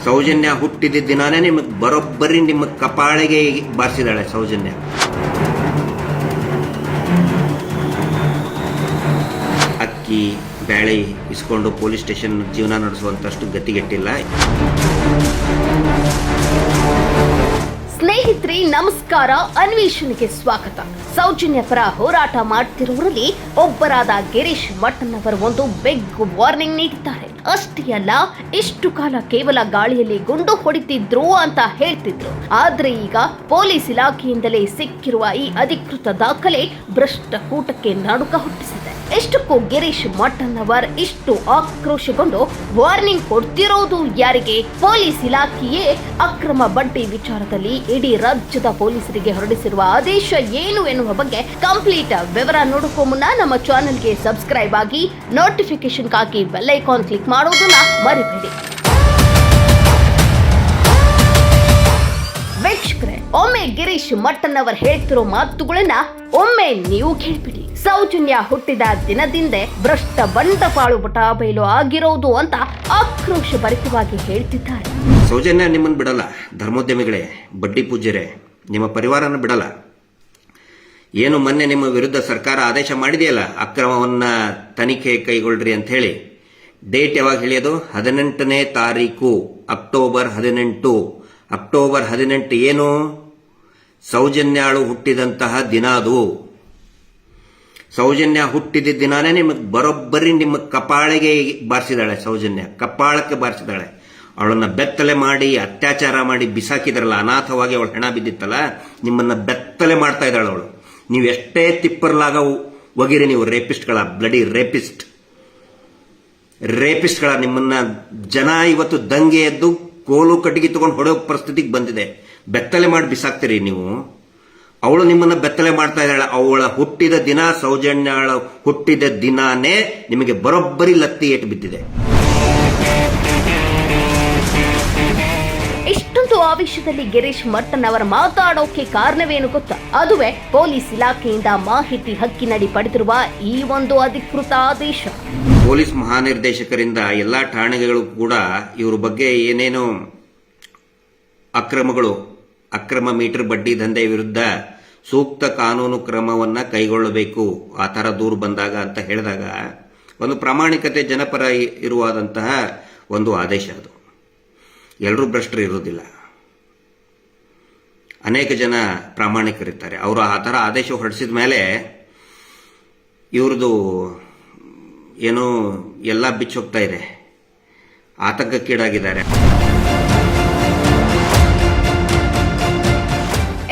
ಸೌಜನ್ಯ ಹುಟ್ಟಿದ ದಿನಾನೇ ನಿಮಗೆ ಬರೋಬ್ಬರಿ ನಿಮ್ಮ ಕಪಾಳಿಗೆ ಬಾರಿಸಿದಾಳೆ ಸೌಜನ್ಯ. ಅಕ್ಕಿ ಬ್ಯಾಳೆ ಇಸ್ಕೊಂಡು ಪೊಲೀಸ್ ಸ್ಟೇಷನ್ ಜೀವನ ನಡೆಸುವಂತಷ್ಟು ಗತಿಗೆಟ್ಟಿಲ್ಲ. ಸ್ನೇಹಿತರೆ ನಮಸ್ಕಾರ, ಅನ್ವೇಷಣೆಗೆ ಸ್ವಾಗತ. ಸೌಜನ್ಯ ಪರ ಹೋರಾಟ ಮಾಡ್ತಿರುವವರಲ್ಲಿ ಒಬ್ಬರಾದ ಗಿರೀಶ್ ಮಟ್ಟಣ್ಣವರು ಒಂದು ಬಿಗ್ ವಾರ್ನಿಂಗ್ ನೀಡಿದ್ದಾರೆ. ಅಷ್ಟೇ ಅಲ್ಲ, ಇಷ್ಟು ಕಾಲ ಕೇವಲ ಗಾಳಿಯಲ್ಲಿ ಗುಂಡು ಹೊಡಿತಿದ್ರು ಅಂತ ಹೇಳ್ತಿದ್ರು. ಆದ್ರೆ ಈಗ ಪೊಲೀಸ್ ಇಲಾಖೆಯಿಂದಲೇ ಸಿಕ್ಕಿರುವ ಈ ಅಧಿಕೃತ ದಾಖಲೆ ಭ್ರಷ್ಟ ಕೂಟಕ್ಕೆ ನಡುಕ ಹುಟ್ಟಿಸಿದೆ. ಎಷ್ಟಕ್ಕೂ ಗಿರೀಶ್ ಮಟ್ಟಣ್ಣವರ್ ಇಷ್ಟು ಆಕ್ರೋಶಗೊಂಡು ವಾರ್ನಿಂಗ್ ಕೊಡ್ತಿರೋದು ಯಾರಿಗೆ? ಪೊಲೀಸ್ ಇಲಾಖೆಯೇ ಅಕ್ರಮ ಬಡ್ಡಿ ವಿಚಾರದಲ್ಲಿ ಇಡೀ ರಾಜ್ಯದ ಪೊಲೀಸರಿಗೆ ಹೊರಡಿಸಿರುವ ಆದೇಶ ಏನು ಎನ್ನುವ ಬಗ್ಗೆ ಕಂಪ್ಲೀಟ್ ವಿವರ ನೋಡೋಕ್ಕೂ ಮುನ್ನ ನಮ್ಮ ಚಾನೆಲ್ಗೆ ಸಬ್ಸ್ಕ್ರೈಬ್ ಆಗಿ, ನೋಟಿಫಿಕೇಶನ್ಗಾಗಿ ಬೆಲ್ ಐಕಾನ್ ಕ್ಲಿಕ್ ಮಾಡೋದನ್ನ ಮರಿಬೇಡಿ. ವೀಕ್ಷಕರೇ, ಒಮ್ಮೆ ಗಿರೀಶ್ ಮಟ್ಟಣ್ಣವರ್ ಹೇಳ್ತಿರೋ ಮಾತುಗಳನ್ನ ಒಮ್ಮೆ ನೀವು ಕೇಳ್ಬಿಡಿ. ಸೌಜನ್ಯ ಹುಟ್ಟಿದ ದಿನದಿಂದ ಭ್ರಷ್ಟ ಬಂಡವಾಳು ಬಟಾಬೈಲು ಆಗಿರೋದು ಅಂತ ಆಕ್ರೋಶ ಭರಿತವಾಗಿ ಹೇಳ್ತಿದ್ದಾರೆ. ಸೌಜನ್ಯ ನಿಮ್ಮನ್ನು ಬಿಡಲ್ಲ, ಧರ್ಮೋದ್ಯಮಿಗಳೇ, ಬಡ್ಡಿ ಪೂಜ್ಯರೇ, ನಿಮ್ಮ ಪರಿವಾರನ ಬಿಡಲ್ಲ. ಏನು ಮೊನ್ನೆ ನಿಮ್ಮ ವಿರುದ್ಧ ಸರ್ಕಾರ ಆದೇಶ ಮಾಡಿದೆಯಲ್ಲ, ಅಕ್ರಮವನ್ನ ತನಿಖೆ ಕೈಗೊಳ್ಳ್ರಿ ಅಂತ ಹೇಳಿ. ಡೇಟ್ ಯಾವಾಗ ಹೇಳಿಯೋದು? 18ನೇ ತಾರೀಕು ಅಕ್ಟೋಬರ್ 18. ಅಕ್ಟೋಬರ್ 18 ಏನು? ಸೌಜನ್ಯಾಳು ಹುಟ್ಟಿದಂತಹ ದಿನ ಅದು. ಸೌಜನ್ಯ ಹುಟ್ಟಿದ ದಿನಾನೇ ನಿಮಗೆ ಬರೋಬ್ಬರಿ ನಿಮ್ಮ ಕಪಾಳಿಗೆ ಬಾರಿಸಿದಾಳೆ ಸೌಜನ್ಯ, ಕಪಾಳಕ್ಕೆ ಬಾರಿಸಿದಾಳೆ. ಅವಳನ್ನ ಬೆತ್ತಲೆ ಮಾಡಿ ಅತ್ಯಾಚಾರ ಮಾಡಿ ಬಿಸಾಕಿದ್ರಲ್ಲ, ಅನಾಥವಾಗಿ ಅವಳ ಹೆಣ ಬಿದ್ದಿತ್ತಲ್ಲ, ನಿಮ್ಮನ್ನ ಬೆತ್ತಲೆ ಮಾಡ್ತಾ ಇದ್ದಾಳೆ ಅವಳು. ನೀವು ಎಷ್ಟೇ ತಿಪ್ಪರ್ಲಾಗ ಒಗಿರಿ, ನೀವು ರೇಪಿಸ್ಟ್ಗಳ, ಬ್ಲಡಿ ರೇಪಿಸ್ಟ್ಗಳ ನಿಮ್ಮನ್ನ ಜನ ಇವತ್ತು ದಂಗೆ ಎದ್ದು ಕೋಲು ಕಟ್ಟಿಗೆ ತಗೊಂಡು ಹೊಡೆಯೋ ಪರಿಸ್ಥಿತಿಗೆ ಬಂದಿದೆ. ಬೆತ್ತಲೆ ಮಾಡಿ ಬಿಸಾಕ್ತೀರಿ ನೀವು. ಅವಳು ನಿಮ್ಮನ್ನ ಬೆತ್ತಲೆ ಮಾಡ್ತಾ ಇದ್ದಾಳೆ. ಅವಳ ಹುಟ್ಟಿದ ದಿನ, ಸೌಜನ್ಯಳ ಹುಟ್ಟಿದ ದಿನಾನೇ ನಿಮಗೆ ಬರೋಬ್ಬರಿ ಲತ್ತಿ ಏಟು ಬಿದ್ದಿದೆ. ಇಷ್ಟೊಂದು ಆವೇಶದಲ್ಲಿ ಗಿರೀಶ್ ಮಟ್ಟಣ್ಣವರ ಮಾತಾಡೋಕೆ ಕಾರಣವೇನು ಗೊತ್ತಾ? ಅದುವೇ ಪೊಲೀಸ್ ಇಲಾಖೆಯಿಂದ ಮಾಹಿತಿ ಹಕ್ಕಿನಡಿ ಪಡೆದಿರುವ ಈ ಒಂದು ಅಧಿಕೃತ ಆದೇಶ. ಪೊಲೀಸ್ ಮಹಾನಿರ್ದೇಶಕರಿಂದ ಎಲ್ಲಾ ಠಾಣೆಗಳು ಕೂಡ ಇವ್ರ ಬಗ್ಗೆ ಏನೇನು ಅಕ್ರಮ ಮೀಟರ್ ಬಡ್ಡಿ ದಂಧೆ ವಿರುದ್ಧ ಸೂಕ್ತ ಕಾನೂನು ಕ್ರಮವನ್ನ ಕೈಗೊಳ್ಳಬೇಕು, ಆ ಥರ ದೂರು ಬಂದಾಗ ಅಂತ ಹೇಳಿದಾಗ ಒಂದು ಪ್ರಾಮಾಣಿಕತೆ, ಜನಪರ ಇರುವಾದಂತಹ ಒಂದು ಆದೇಶ ಅದು. ಎಲ್ಲರೂ ಭ್ರಷ್ಟರು ಇರುವುದಿಲ್ಲ, ಅನೇಕ ಜನ ಪ್ರಾಮಾಣಿಕರಿರ್ತಾರೆ. ಅವರು ಆ ಥರ ಆದೇಶ ಹೊರಡಿಸಿದ ಮೇಲೆ ಇವ್ರದ್ದು ಏನೋ ಎಲ್ಲ ಬಿಚ್ಚೋಗ್ತಾ ಇದೆ, ಆತಂಕಕ್ಕೀಡಾಗಿದ್ದಾರೆ.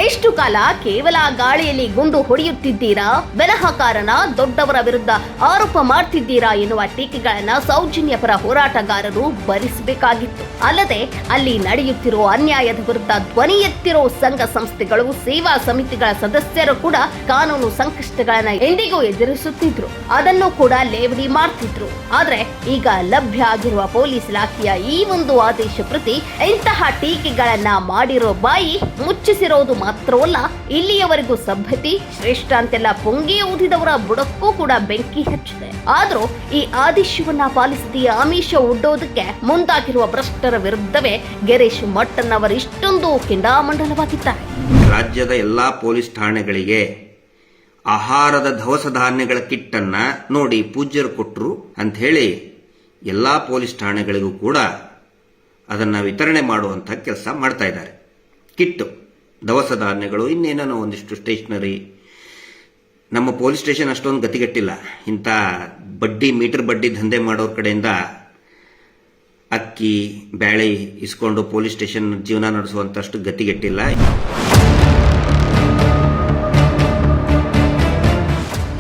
ಎಷ್ಟು ಕಾಲ ಕೇವಲ ಗಾಳಿಯಲ್ಲಿ ಗುಂಡು ಹೊಡೆಯುತ್ತಿದ್ದೀರಾ, ಬೆನಹಕಾರನ ದೊಡ್ಡವರ ವಿರುದ್ಧ ಆರೋಪ ಮಾಡ್ತಿದ್ದೀರಾ ಎನ್ನುವ ಟೀಕೆಗಳನ್ನ ಸೌಜನ್ಯ ಪರ ಹೋರಾಟಗಾರರು ಭರಿಸಬೇಕಾಗಿತ್ತು. ಅಲ್ಲದೆ ಅಲ್ಲಿ ನಡೆಯುತ್ತಿರೋ ಅನ್ಯಾಯದ ವಿರುದ್ಧ ಧ್ವನಿ ಎತ್ತಿರೋ ಸಂಘ ಸಂಸ್ಥೆಗಳು, ಸೇವಾ ಸಮಿತಿಗಳ ಸದಸ್ಯರು ಕೂಡ ಕಾನೂನು ಸಂಕಷ್ಟಗಳನ್ನ ಎಂದಿಗೂ ಎದುರಿಸುತ್ತಿದ್ರು, ಅದನ್ನು ಕೂಡ ಲೇವಡಿ ಮಾಡ್ತಿದ್ರು. ಆದ್ರೆ ಈಗ ಲಭ್ಯ ಆಗಿರುವ ಪೊಲೀಸ್ ಇಲಾಖೆಯ ಈ ಒಂದು ಆದೇಶ ಪ್ರತಿ ಇಂತಹ ಟೀಕೆಗಳನ್ನ ಮಾಡಿರೋ ಬಾಯಿ ಮುಚ್ಚಿಸಿರೋದು ಮಾತ್ರವಲ್ಲ, ಇಲ್ಲಿಯವರೆಗೂ ಸಭ್ಯತೆ ಶ್ರೇಷ್ಠ ಅಂತೆಲ್ಲ ಪೊಂಗಿ ಊದಿದವರ ಬುಡಕ್ಕೂ ಕೂಡ ಬೆಂಕಿ ಹಚ್ಚಿದೆ. ಆದ್ರೂ ಈ ಆದೇಶವನ್ನ ಪಾಲಿಸದೆ ಆಮಿಷ ಒಡ್ಡೋದಕ್ಕೆ ಮುಂದಾಗಿರುವ ಭ್ರಷ್ಟರ ವಿರುದ್ಧವೇ ಗಿರೀಶ್ ಮಟ್ಟಣ್ಣವರು ಇಷ್ಟೊಂದು ಕೆಂಡಾಮಂಡಲವಾಗಿದ್ದಾರೆ. ರಾಜ್ಯದ ಎಲ್ಲಾ ಪೊಲೀಸ್ ಠಾಣೆಗಳಿಗೆ ಆಹಾರದ ದವಸ ಧಾನ್ಯಗಳ ಕಿಟ್ ಅನ್ನ ನೋಡಿ ಪೂಜ್ಯರು ಕೊಟ್ಟರು ಅಂತ ಹೇಳಿ ಎಲ್ಲಾ ಪೊಲೀಸ್ ಠಾಣೆಗಳಿಗೂ ಕೂಡ ಅದನ್ನ ವಿತರಣೆ ಮಾಡುವಂತಹ ಕೆಲಸ ಮಾಡ್ತಾ ಇದ್ದಾರೆ. ಕಿಟ್ಟು, ದವಸ ಧಾನ್ಯಗಳು, ಇನ್ನೇನೋ ಒಂದಿಷ್ಟು ಸ್ಟೇಷನರಿ. ನಮ್ಮ ಪೊಲೀಸ್ ಸ್ಟೇಷನ್ ಅಷ್ಟೊಂದು ಗತಿಗೆಟ್ಟಿಲ್ಲ. ಇಂಥ ಮೀಟರ್ ಬಡ್ಡಿ ದಂಧೆ ಮಾಡೋರ ಕಡೆಯಿಂದ ಅಕ್ಕಿ ಬ್ಯಾಳೆ ಇಸ್ಕೊಂಡು ಪೊಲೀಸ್ ಸ್ಟೇಷನ್ ಜೀವನ ನಡೆಸುವಂತಷ್ಟು ಗತಿಗೆಟ್ಟಿಲ್ಲ.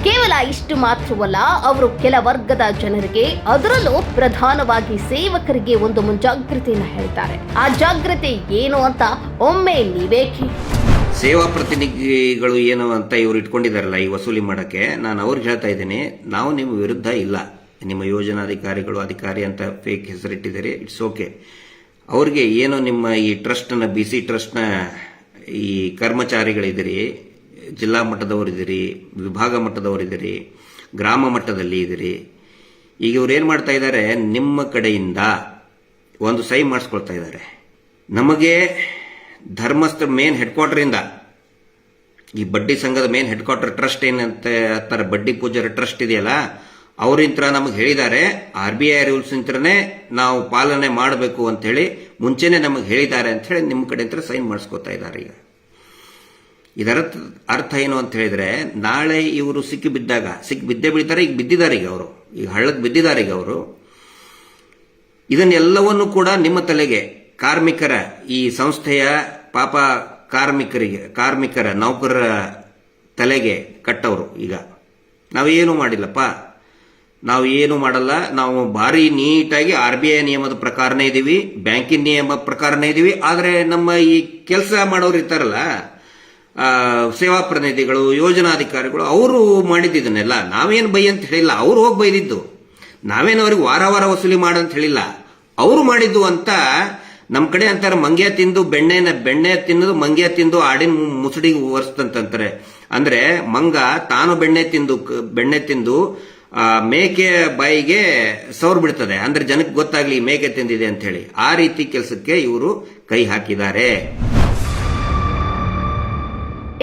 ಕೇವಲ ಇಷ್ಟು ಮಾತ್ರವಲ್ಲ, ಅವರು ಕೆಲ ವರ್ಗದ ಜನರಿಗೆ, ಅದರಲ್ಲೂ ಪ್ರಧಾನವಾಗಿ ಸೇವಕರಿಗೆ ಒಂದು ಮುಂಜಾಗ್ರತೆಯನ್ನು ಹೇಳ್ತಾರೆ. ಆ ಜಾಗ್ರತೆ ಏನು ಅಂತ ಒಮ್ಮೆ ನೀವೇ ಕೇಳಿ. ಸೇವಾ ಪ್ರತಿನಿಧಿಗಳು ಏನು ಅಂತ ಇವರು ಇಟ್ಕೊಂಡಿದ್ದಾರಲ್ಲ ಈ ವಸೂಲಿ ಮಾಡಕ್ಕೆ, ನಾನು ಅವ್ರಿಗೆ ಹೇಳ್ತಾ ಇದ್ದೀನಿ, ನಾವು ನಿಮ್ಮ ವಿರುದ್ಧ ಇಲ್ಲ. ನಿಮ್ಮ ಯೋಜನಾಧಿಕಾರಿಗಳು ಅಧಿಕಾರಿ ಅಂತ ಫೇಕ್ ಹೆಸರಿಟ್ಟಿದ್ದಾರೆ, ಇಟ್ಸ್ ಓಕೆ. ಅವ್ರಿಗೆ ಏನು ನಿಮ್ಮ ಈ ಟ್ರಸ್ಟ್ನ, BC ಟ್ರಸ್ಟ್ನ ಈ ಕರ್ಮಚಾರಿಗಳಿದ್ದೀರಿ, ಜಿಲ್ಲಾ ಮಟ್ಟದವರಿದ್ದೀರಿ, ವಿಭಾಗ ಮಟ್ಟದವರಿದ್ದೀರಿ, ಗ್ರಾಮ ಮಟ್ಟದಲ್ಲಿ ಇದ್ದೀರಿ. ಈಗ ಇವ್ರು ಏನು ಮಾಡ್ತಾ ಇದ್ದಾರೆ, ನಿಮ್ಮ ಕಡೆಯಿಂದ ಒಂದು ಸಹಿ ಮಾಡಿಸ್ಕೊಳ್ತಾ ಇದ್ದಾರೆ. ನಮಗೆ ಧರ್ಮಸ್ಥಳ ಮೇನ್ ಹೆಡ್ ಕ್ವಾರ್ಟರಿಂದ, ಈ ಬಡ್ಡಿ ಸಂಘದ ಮೇನ್ ಹೆಡ್ ಕ್ವಾರ್ಟರ್ ಟ್ರಸ್ಟ್ ಏನಂತ ಅಂತಾರೆ, ಬಡ್ಡಿ ಪೂಜಾರಿ ಟ್ರಸ್ಟ್ ಇದೆಯಲ್ಲ, ಅವರಿಂತ್ರ ನಮಗೆ ಹೇಳಿದ್ದಾರೆ RBI ರೂಲ್ಸ್ ಇಂತ್ರನೇ ನಾವು ಪಾಲನೆ ಮಾಡಬೇಕು ಅಂತ ಹೇಳಿ ಮುಂಚೆನೆ ನಮಗೆ ಹೇಳಿದ್ದಾರೆ ಅಂತ ಹೇಳಿ ನಿಮ್ಮ ಕಡೆ ಅಂತ ಸೈನ್ ಮಾಡಿಸ್ಕೊತಾ ಇದ್ದಾರೆ. ಈಗ ಇದರ ಅರ್ಥ ಏನು ಅಂತ ಹೇಳಿದ್ರೆ, ನಾಳೆ ಇವರು ಬಿದ್ದೇ ಬೀಳ್ತಾರೆ. ಈಗ ಬಿದ್ದಿದ್ದಾರೆ, ಈಗ ಹಳ್ಳಕ್ಕೆ ಬಿದ್ದಿದ್ದಾರೆ. ಈಗ ಅವರು ಇದನ್ನೆಲ್ಲವನ್ನು ಕೂಡ ನಿಮ್ಮ ತಲೆಗೆ, ಕಾರ್ಮಿಕರ, ಈ ಸಂಸ್ಥೆಯ ಪಾಪ ಕಾರ್ಮಿಕರ ನೌಕರರ ತಲೆಗೆ ಕಟ್ಟವರು. ಈಗ ನಾವೇನು ಮಾಡಿಲ್ಲಪ್ಪ, ನಾವು ಏನು ಮಾಡಲ್ಲ, ನಾವು ಭಾರಿ ನೀಟಾಗಿ RBI ನಿಯಮದ ಪ್ರಕಾರನೇ ಇದೀವಿ, ಬ್ಯಾಂಕಿನ ನಿಯಮ ಪ್ರಕಾರನೇ ಇದೀವಿ. ಆದರೆ ನಮ್ಮ ಈ ಕೆಲಸ ಮಾಡೋರು ಇರ್ತಾರಲ್ಲ, ಸೇವಾ ಪ್ರತಿನಿಧಿಗಳು, ಯೋಜನಾಧಿಕಾರಿಗಳು, ಅವರು ಮಾಡಿದ್ದನ್ನೆಲ್ಲ ನಾವೇನು ಬೈ ಅಂತ ಹೇಳಿಲ್ಲ, ಅವ್ರು ಹೋಗಿ ಬೈದಿದ್ದು. ನಾವೇನು ಅವ್ರಿಗೆ ವಾರ ವಾರ ವಸೂಲಿ ಮಾಡಂತ ಹೇಳಿಲ್ಲ, ಅವರು ಮಾಡಿದ್ದು ಅಂತ. ನಮ್ಮ ಕಡೆ ಅಂತಾರೆ, ಮಂಗ್ಯ ತಿಂದು ಬೆಣ್ಣೆ ತಿನ್ನೋದು ಮಂಗ್ಯ ತಿಂದು ಆಡಿನ ಮುಸುಡಿಗೆ ಒರೆಸ್ತಂತಾರೆ. ಅಂದ್ರೆ ಮಂಗ ತಾನು ಬೆಣ್ಣೆ ತಿಂದು ಮೇಕೆ ಬಾಯಿಗೆ ಸೌರ್ ಬಿಡ್ತದೆ, ಅಂದ್ರೆ ಜನಕ್ಕೆ ಗೊತ್ತಾಗ್ಲಿ ಮೇಕೆ ತಿಂದಿದೆ ಅಂತ ಹೇಳಿ. ಆ ರೀತಿ ಕೆಲಸಕ್ಕೆ ಇವರು ಕೈ ಹಾಕಿದ್ದಾರೆ.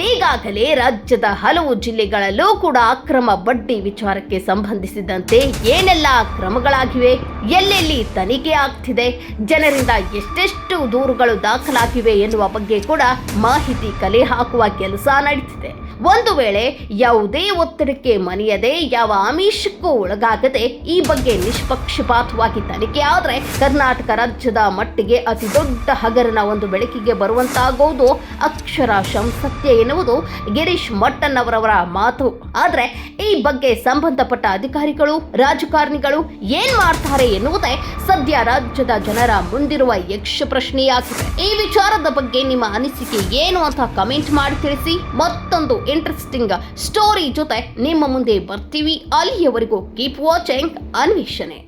ಈಗಾಗಲೇ ರಾಜ್ಯದ ಹಲವು ಜಿಲ್ಲೆಗಳಲ್ಲೂ ಕೂಡ ಅಕ್ರಮ ಬಡ್ಡಿ ವಿಚಾರಕ್ಕೆ ಸಂಬಂಧಿಸಿದಂತೆ ಏನೆಲ್ಲ ಕ್ರಮಗಳಾಗಿವೆ, ಎಲ್ಲೆಲ್ಲಿ ತನಿಖೆ ಆಗ್ತಿದೆ, ಜನರಿಂದ ಎಷ್ಟೆಷ್ಟು ದೂರುಗಳು ದಾಖಲಾಗಿವೆ ಎನ್ನುವ ಬಗ್ಗೆ ಕೂಡ ಮಾಹಿತಿ ಕಲೆ ಹಾಕುವ ಕೆಲಸ ನಡೀತಿದೆ. ಒಂದು ವೇಳೆ ಯಾವುದೇ ಒತ್ತಡಕ್ಕೆ ಮಣಿಯದೆ, ಯಾವ ಆಮಿಷಕ್ಕೂ ಒಳಗಾಗದೆ ಈ ಬಗ್ಗೆ ನಿಷ್ಪಕ್ಷಪಾತವಾಗಿ ತನಿಖೆ ಆದರೆ ಕರ್ನಾಟಕ ರಾಜ್ಯದ ಮಟ್ಟಿಗೆ ಅತಿ ದೊಡ್ಡ ಹಗರಣ ಒಂದು ಬೆಳಕಿಗೆ ಬರುವಂತಾಗುವುದು ಅಕ್ಷರಶಃ ಸತ್ಯ ಎನ್ನುವುದು ಗಿರೀಶ್ ಮಟ್ಟನ್ ಅವರವರ ಮಾತು. ಆದ್ರೆ ಈ ಬಗ್ಗೆ ಸಂಬಂಧಪಟ್ಟ ಅಧಿಕಾರಿಗಳು, ರಾಜಕಾರಣಿಗಳು ಏನ್ ಮಾಡ್ತಾರೆ ಎನ್ನುವುದೇ ಸದ್ಯ ರಾಜ್ಯದ ಜನರ ಮುಂದಿರುವ ಯಕ್ಷ ಪ್ರಶ್ನೆಯಾಗಿದೆ. ಈ ವಿಚಾರದ ಬಗ್ಗೆ ನಿಮ್ಮ ಅನಿಸಿಕೆ ಏನು ಅಂತ ಕಮೆಂಟ್ ಮಾಡಿ ತಿಳಿಸಿ. ಮತ್ತೊಂದು ಇಂಟ್ರೆಸ್ಟಿಂಗ್ ಸ್ಟೋರಿ ಜೊತೆ ನಿಮ್ಮ ಮುಂದೆ ಬರ್ತೀವಿ. ಅಲ್ಲಿಯವರೆಗೂ ಕೀಪ್ ವಾಚಿಂಗ್ ಅನ್ವೇಷಣೆ.